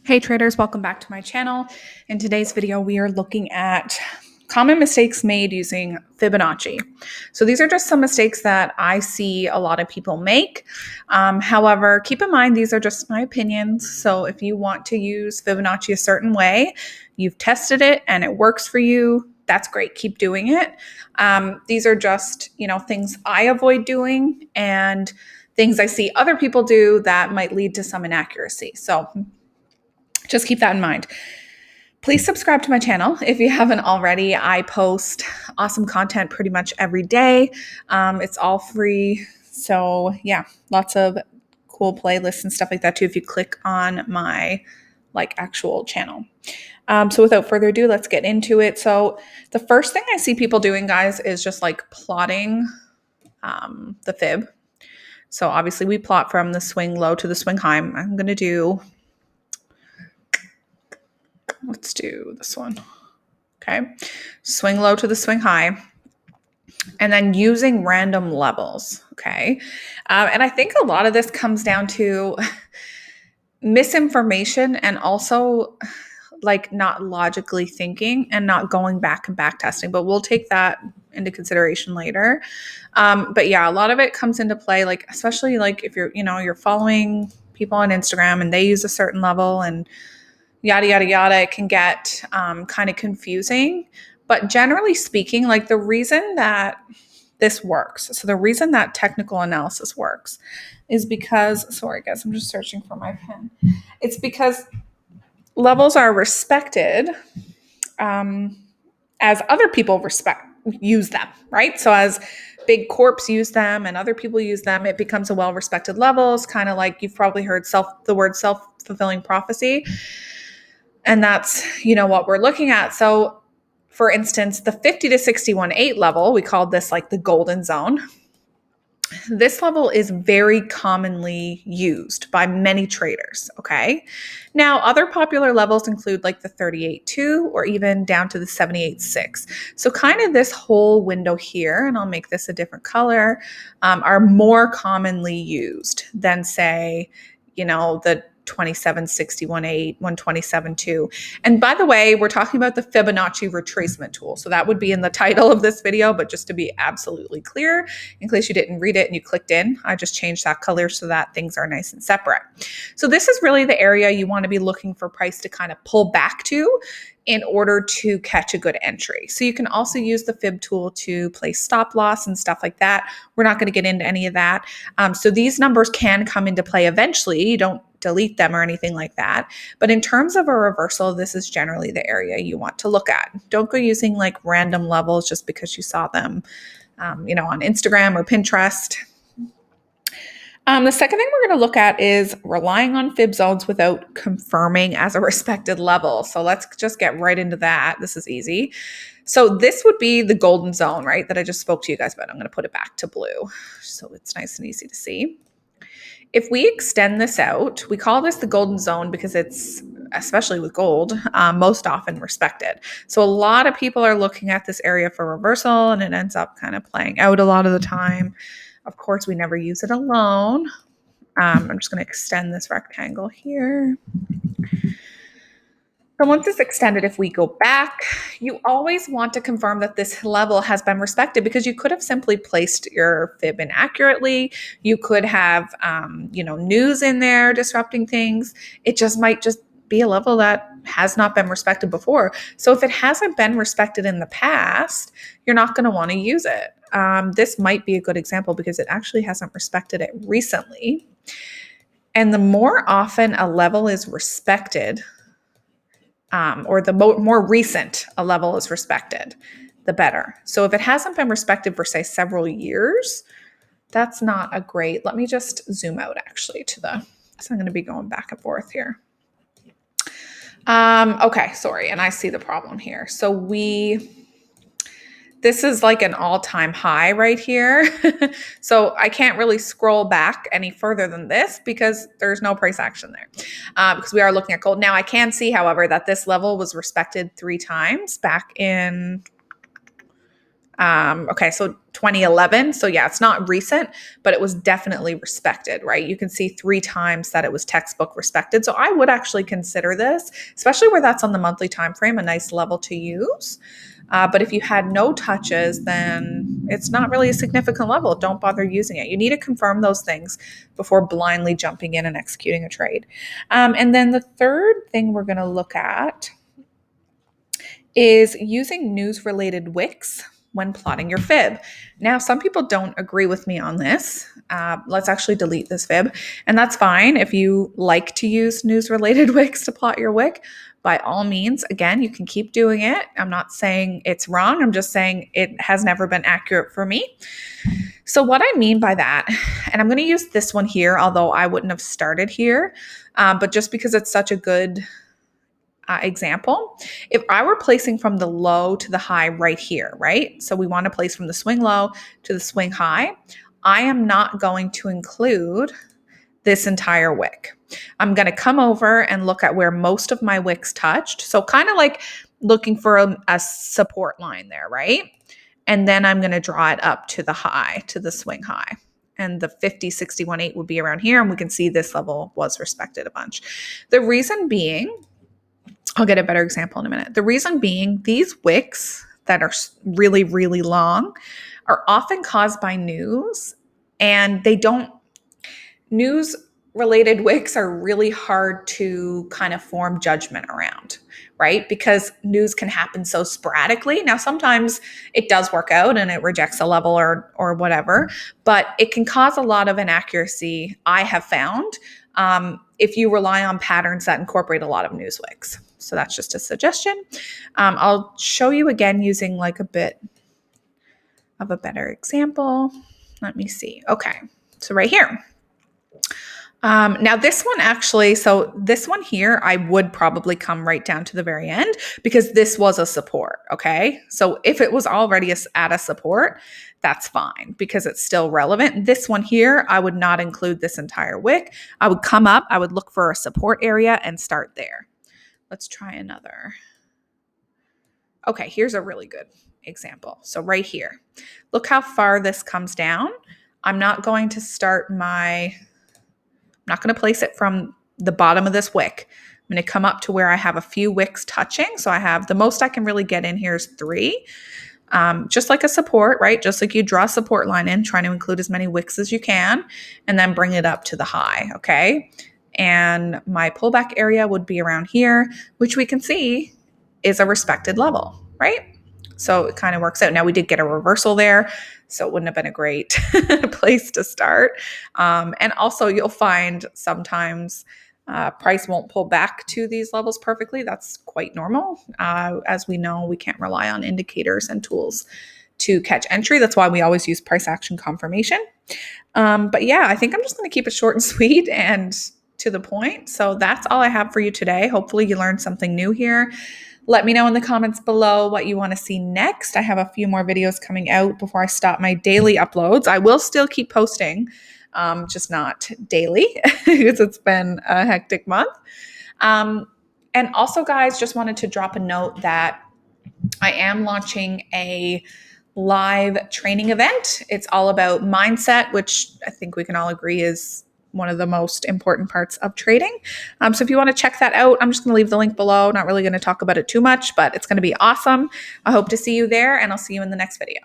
Hey traders, welcome back to my channel. In today's video, we are looking at common mistakes made using Fibonacci. So these are just some mistakes that I see a lot of people make. However, keep in mind, these are just my opinions. So if you want to use Fibonacci a certain way, you've tested it and it works for you, that's great. Keep doing it. These are just, things I avoid doing and things I see other people do that might lead to some inaccuracy. So just keep that in mind. Please subscribe to my channel if you haven't already. I post awesome content pretty much every day. It's all free. So yeah, lots of cool playlists and stuff like that too if you click on my actual channel. So without further ado, let's get into it. So the first thing I see people doing, guys, is just plotting the fib. So obviously we plot from the swing low to the swing high. I'm going to do, let's do this one. Okay. Swing low to the swing high. And then using random levels. Okay. And I think a lot of this comes down to misinformation and also not logically thinking and not going back and back testing. But we'll take that into consideration later. But yeah, a lot of it comes into play, especially if you're following people on Instagram and they use a certain level and yada, yada, yada, it can get kind of confusing. But generally speaking, the reason that this works, so the reason that technical analysis works is because, sorry guys, I'm just searching for my pen. It's because levels are respected as other people use them, right? So as big corps use them and other people use them, it becomes a well-respected level. It's kind of like you've probably heard the word self-fulfilling prophecy. And that's, what we're looking at. So for instance, the 50 to 61.8 level, we called this the golden zone. This level is very commonly used by many traders, okay? Now, other popular levels include the 38.2 or even down to the 78.6. So kind of this whole window here, and I'll make this a different color, are more commonly used than say, the 27.61.8, 127.2. And by the way, we're talking about the Fibonacci retracement tool. So that would be in the title of this video, but just to be absolutely clear, in case you didn't read it and you clicked in, I just changed that color so that things are nice and separate. So this is really the area you want to be looking for price to kind of pull back to in order to catch a good entry. So you can also use the fib tool to place stop loss and stuff like that. We're not going to get into any of that. So these numbers can come into play eventually. You don't delete them or anything like that. But in terms of a reversal, this is generally the area you want to look at. Don't go using random levels just because you saw them, on Instagram or Pinterest. The second thing we're going to look at is relying on fib zones without confirming as a respected level. So let's just get right into that. This is easy. So this would be the golden zone, right, that I just spoke to you guys about. I'm going to put it back to blue so it's nice and easy to see. If we extend this out, we call this the golden zone because it's, especially with gold, most often respected. So a lot of people are looking at this area for reversal and it ends up kind of playing out a lot of the time. Of course, we never use it alone. I'm just going to extend this rectangle here. So once it's extended, if we go back, you always want to confirm that this level has been respected because you could have simply placed your fib inaccurately. You could have, news in there disrupting things. It might just be a level that has not been respected before. So if it hasn't been respected in the past, you're not going to want to use it. This might be a good example because it actually hasn't respected it recently. And the more often a level is respected, or the more recent a level is respected, the better. So if it hasn't been respected for, say, several years, that's not a great, let me just zoom out actually so I'm going to be going back and forth here. Okay, sorry, and I see the problem here. So this is an all-time high right here. So I can't really scroll back any further than this because there's no price action there because we are looking at gold. Now I can see, however, that this level was respected 3 times back in Okay, so 2011. So yeah, it's not recent, but it was definitely respected, right? You can see 3 times that it was textbook respected. So I would actually consider this, especially where that's on the monthly time frame, a nice level to use. But if you had no touches, then it's not really a significant level. Don't bother using it. You need to confirm those things before blindly jumping in and executing a trade. And then the third thing we're going to look at is using news related wicks when plotting your fib. Now, some people don't agree with me on this. Let's actually delete this fib. And that's fine if you like to use news related wicks to plot your wick. By all means, again, you can keep doing it. I'm not saying it's wrong. I'm just saying it has never been accurate for me. So, what I mean by that, and I'm going to use this one here, although I wouldn't have started here, but just because it's such a good example, if I were placing from the low to the high right here, right? So we want to place from the swing low to the swing high. I am not going to include this entire wick. I'm going to come over and look at where most of my wicks touched. So kind of like looking for a support line there, right? And then I'm going to draw it up to the high, to the swing high. And the 50, 61, 8 would be around here. And we can see this level was respected a bunch. The reason being, I'll get a better example in a minute. The reason being, these wicks that are really, really long are often caused by news, and news related wicks are really hard to kind of form judgment around, right? Because news can happen so sporadically. Now, sometimes it does work out and it rejects a level or whatever, but it can cause a lot of inaccuracy, I have found, if you rely on patterns that incorporate a lot of news wicks. So that's just a suggestion. I'll show you again using like a bit of a better example. Let me see. Okay, so right here. Now this one actually, so this one here, I would probably come right down to the very end because this was a support, okay? So if it was already at a support, that's fine because it's still relevant. This one here, I would not include this entire wick. I would come up, I would look for a support area and start there. Let's try another. Okay, here's a really good example. So right here, look how far this comes down. I'm not going to place it from the bottom of this wick. I'm going to come up to where I have a few wicks touching. So I have the most I can really get in here is 3. Just like a support, right? Just like you draw a support line in, trying to include as many wicks as you can, and then bring it up to the high, okay? And my pullback area would be around here, which we can see is a respected level, right? So it kind of works out. Now we did get a reversal there, so it wouldn't have been a great place to start. And also you'll find sometimes price won't pull back to these levels perfectly. That's quite normal. As we know, we can't rely on indicators and tools to catch entry. That's why we always use price action confirmation. But yeah, I think I'm just going to keep it short and sweet and to the point. So that's all I have for you today. Hopefully you learned something new here. Let me know in the comments below what you want to see next. I have a few more videos coming out before I stop my daily uploads. I will still keep posting, just not daily because it's been a hectic month. And also, guys, just wanted to drop a note that I am launching a live training event. It's all about mindset, which I think we can all agree is one of the most important parts of trading. So if you want to check that out, I'm just going to leave the link below. Not really going to talk about it too much, but it's going to be awesome. I hope to see you there, and I'll see you in the next video.